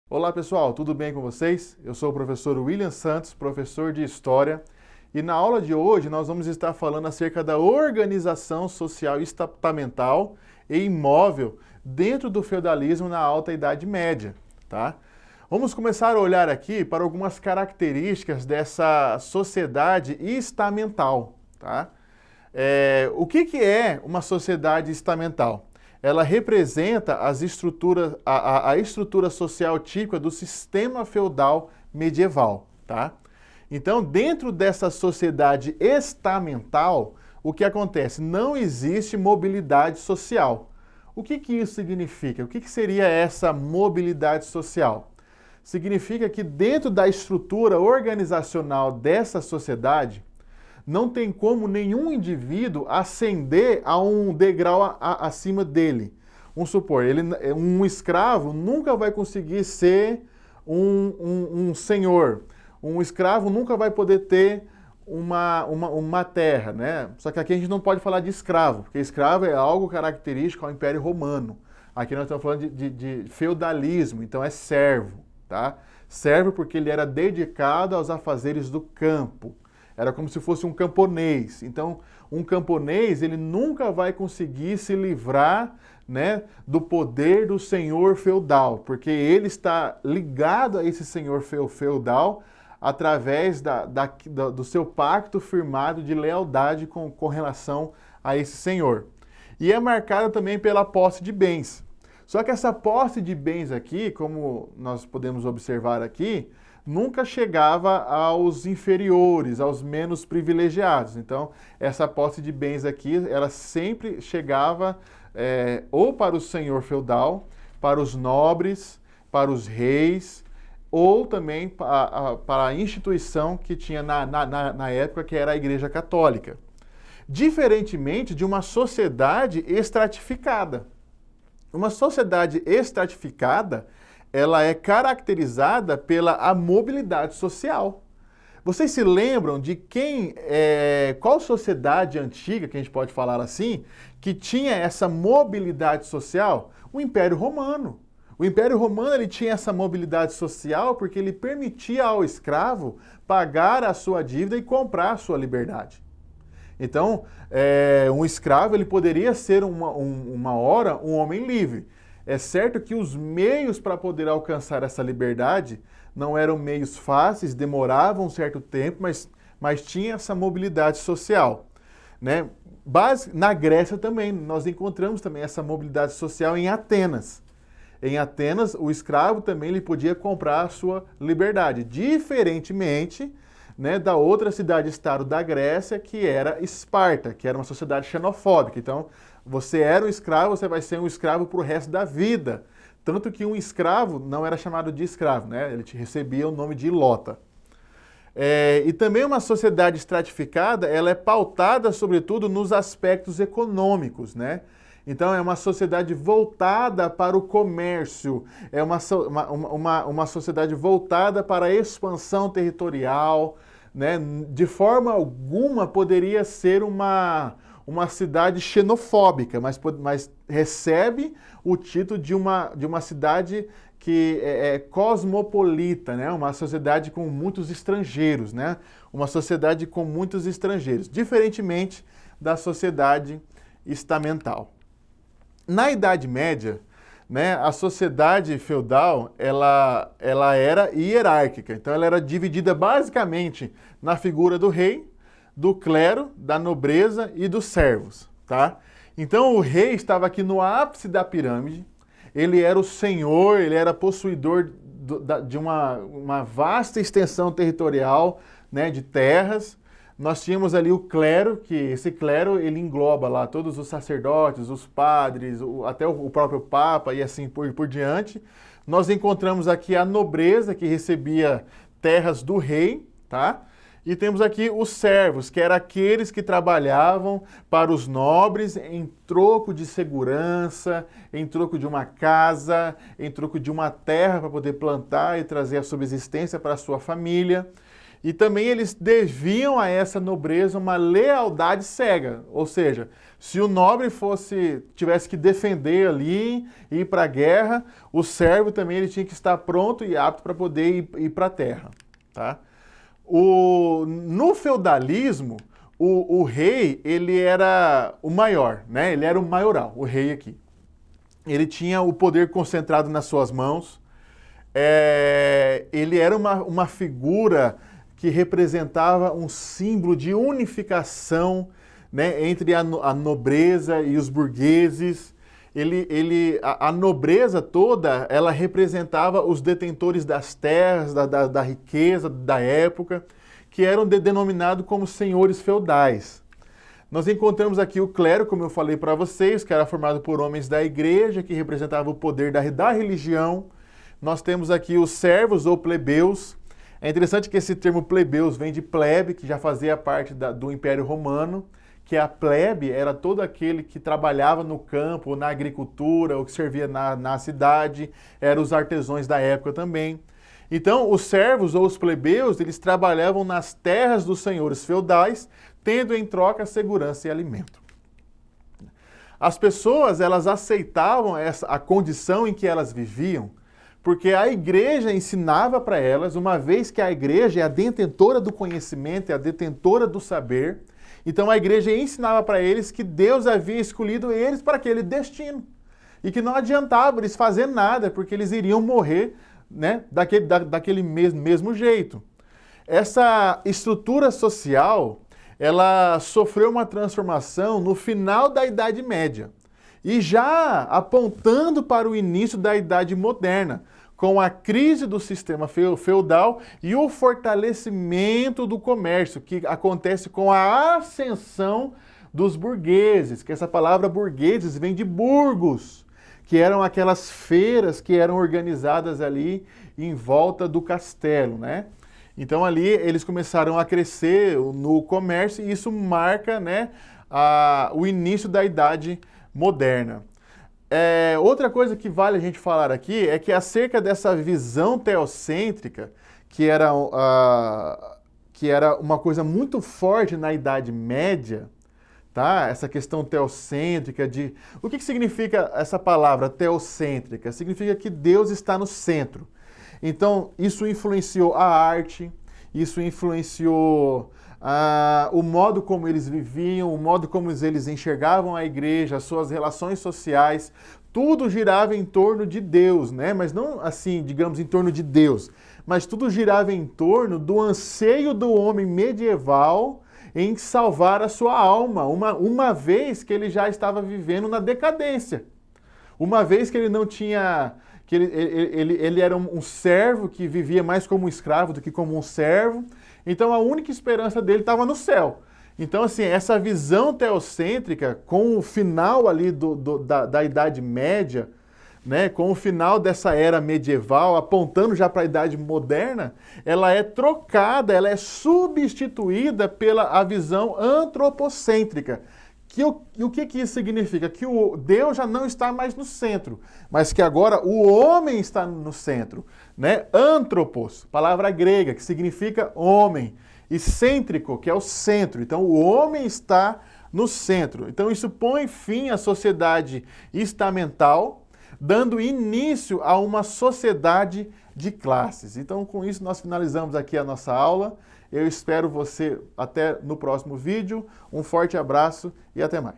Olá pessoal, tudo bem com vocês? Eu sou o professor William Santos, professor de História, e na aula de hoje nós vamos estar falando acerca da organização social estamental e imóvel dentro do feudalismo na Alta Idade Média, tá? Vamos começar a olhar aqui para algumas características dessa sociedade estamental, tá? O que é uma sociedade estamental? Ela representa a estrutura social típica do sistema feudal medieval, tá? Então, dentro dessa sociedade estamental, o que acontece? Não existe mobilidade social. O que isso significa? O que seria essa mobilidade social? Significa que dentro da estrutura organizacional dessa sociedade, não tem como nenhum indivíduo ascender a um degrau acima dele. Vamos supor, um escravo nunca vai conseguir ser um senhor. Um escravo nunca vai poder ter uma terra, né? Só que aqui a gente não pode falar de escravo, porque escravo é algo característico ao Império Romano. Aqui nós estamos falando de feudalismo, então é servo, tá? Servo porque ele era dedicado aos afazeres do campo. Era como se fosse um camponês. Então, um camponês, ele nunca vai conseguir se livrar, né, do poder do senhor feudal, porque ele está ligado a esse senhor feudal através do seu pacto firmado de lealdade com relação a esse senhor. E é marcada também pela posse de bens. Só que essa posse de bens aqui, como nós podemos observar aqui, nunca chegava aos inferiores, aos menos privilegiados. Então, essa posse de bens aqui, ela sempre chegava ou para o senhor feudal, para os nobres, para os reis, ou também para a instituição que tinha na época, que era a Igreja Católica. Diferentemente de uma sociedade estratificada. Uma sociedade estratificada, ela é caracterizada pela mobilidade social. Vocês se lembram de qual sociedade antiga, que a gente pode falar assim, que tinha essa mobilidade social? O Império Romano. O Império Romano ele tinha essa mobilidade social porque ele permitia ao escravo pagar a sua dívida e comprar a sua liberdade. Então, um escravo ele poderia ser uma hora um homem livre. É certo que os meios para poder alcançar essa liberdade não eram meios fáceis, demoravam um certo tempo, mas tinha essa mobilidade social, né? Na Grécia também, nós encontramos também essa mobilidade social em Atenas. Em Atenas, o escravo também ele podia comprar a sua liberdade, diferentemente, né, da outra cidade-estado da Grécia, que era Esparta, que era uma sociedade xenofóbica. Então, você era um escravo, você vai ser um escravo para o resto da vida. Tanto que um escravo não era chamado de escravo, né? Ele recebia o nome de ilota. E também uma sociedade estratificada, ela é pautada, sobretudo, nos aspectos econômicos, né? Então, é uma sociedade voltada para o comércio, é uma sociedade voltada para a expansão territorial, né? De forma alguma poderia ser uma cidade xenofóbica, mas recebe o título de uma cidade que é cosmopolita, né? Uma sociedade com muitos estrangeiros, né? Uma sociedade com muitos estrangeiros, diferentemente da sociedade estamental. Na Idade Média, né, a sociedade feudal ela era hierárquica, então ela era dividida basicamente na figura do rei, do clero, da nobreza e dos servos, tá? Então o rei estava aqui no ápice da pirâmide, ele era o senhor, ele era possuidor de uma vasta extensão territorial, né, de terras. Nós tínhamos ali o clero, que esse clero ele engloba lá todos os sacerdotes, os padres, até o próprio papa e assim por diante. Nós encontramos aqui a nobreza que recebia terras do rei, tá? E temos aqui os servos, que eram aqueles que trabalhavam para os nobres em troco de segurança, em troco de uma casa, em troco de uma terra para poder plantar e trazer a subsistência para a sua família. E também eles deviam a essa nobreza uma lealdade cega, ou seja, se o nobre tivesse que defender ali, ir para a guerra, o servo também ele tinha que estar pronto e apto para poder ir para a terra, tá? No feudalismo, o rei, ele era o maior, né? Ele era o maioral, o rei aqui. Ele tinha o poder concentrado nas suas mãos. Ele era uma figura que representava um símbolo de unificação, né, entre a nobreza e os burgueses. A nobreza toda, ela representava os detentores das terras, da riqueza da época, que eram denominados como senhores feudais. Nós encontramos aqui o clero, como eu falei para vocês, que era formado por homens da igreja, que representava o poder da religião. Nós temos aqui os servos ou plebeus. É interessante que esse termo plebeus vem de plebe, que já fazia parte do Império Romano, que a plebe era todo aquele que trabalhava no campo, na agricultura, ou que servia na cidade, eram os artesãos da época também. Então, os servos ou os plebeus, eles trabalhavam nas terras dos senhores feudais, tendo em troca segurança e alimento. As pessoas, elas aceitavam a condição em que elas viviam, porque a igreja ensinava para elas, uma vez que a igreja é a detentora do conhecimento, é a detentora do saber. Então a igreja ensinava para eles que Deus havia escolhido eles para aquele destino. E que não adiantava eles fazer nada, porque eles iriam morrer, né, daquele mesmo jeito. Essa estrutura social, ela sofreu uma transformação no final da Idade Média. E já apontando para o início da Idade Moderna, com a crise do sistema feudal e o fortalecimento do comércio, que acontece com a ascensão dos burgueses, que essa palavra burgueses vem de burgos, que eram aquelas feiras que eram organizadas ali em volta do castelo, né? Então ali eles começaram a crescer no comércio e isso marca, né, o início da Idade Moderna. Outra coisa que vale a gente falar aqui é que acerca dessa visão teocêntrica, que era uma coisa muito forte na Idade Média, tá? Essa questão teocêntrica de... O que significa essa palavra teocêntrica? Significa que Deus está no centro. Então, isso influenciou a arte, isso influenciou o modo como eles viviam, o modo como eles enxergavam a igreja, as suas relações sociais, tudo girava em torno de Deus, né? Mas não assim, digamos, em torno de Deus, mas tudo girava em torno do anseio do homem medieval em salvar a sua alma, uma vez que ele já estava vivendo na decadência, uma vez que ele não tinha... que ele era um servo que vivia mais como um escravo do que como um servo. Então a única esperança dele estava no céu. Então assim, essa visão teocêntrica com o final ali da Idade Média, né, com o final dessa era medieval, apontando já para a Idade Moderna, ela é trocada, ela é substituída pela visão antropocêntrica. O que isso significa? Que o Deus já não está mais no centro, mas que agora o homem está no centro, né? Antropos, palavra grega, que significa homem, e cêntrico, que é o centro. Então o homem está no centro. Então isso põe fim à sociedade estamental, dando início a uma sociedade de classes. Então com isso nós finalizamos aqui a nossa aula. Eu espero você até no próximo vídeo. Um forte abraço e até mais.